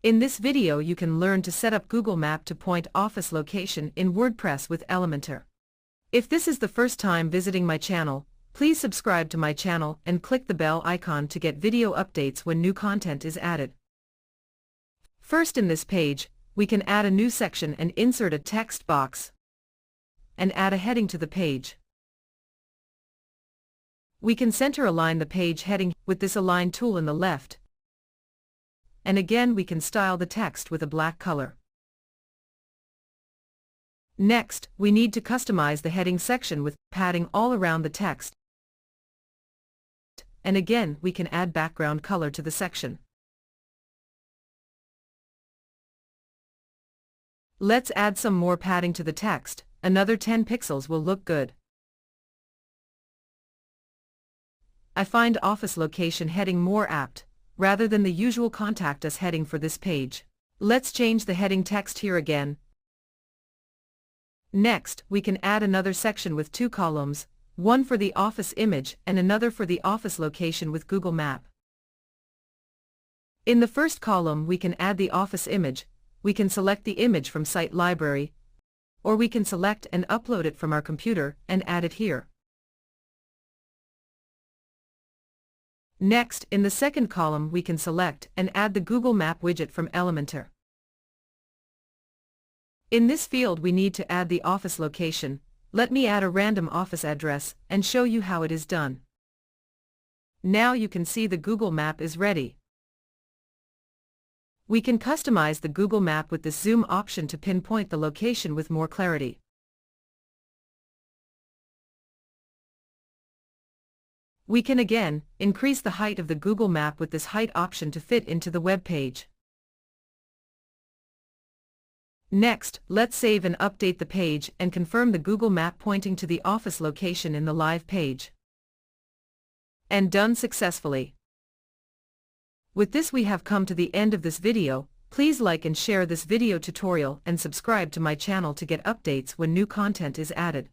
In this video you can learn to set up Google Map to point office location in WordPress with Elementor. If this is the first time visiting my channel, please subscribe to my channel and click the bell icon to get video updates when new content is added. First, in this page, we can add a new section and insert a text box and add a heading to the page. We can center align the page heading with this align tool in the left. And again we can style the text with a black color. Next, we need to customize the heading section with padding all around the text. And again we can add background color to the section. Let's add some more padding to the text. Another 10 pixels will look good. I find office location heading more apt, rather than the usual contact us heading for this page. Let's change the heading text here again. Next, we can add another section with two columns, one for the office image and another for the office location with Google Map. In the first column we can add the office image. We can select the image from Site Library, or we can select and upload it from our computer and add it here. Next, in the second column we can select and add the Google Map widget from Elementor. In this field we need to add the office location. Let me add a random office address and show you how it is done. Now you can see the Google Map is ready. We can customize the Google Map with this zoom option to pinpoint the location with more clarity. We can again increase the height of the Google Map with this height option to fit into the web page. Next, let's save and update the page and confirm the Google Map pointing to the office location in the live page. And done successfully. With this we have come to the end of this video. Please like and share this video tutorial and subscribe to my channel to get updates when new content is added.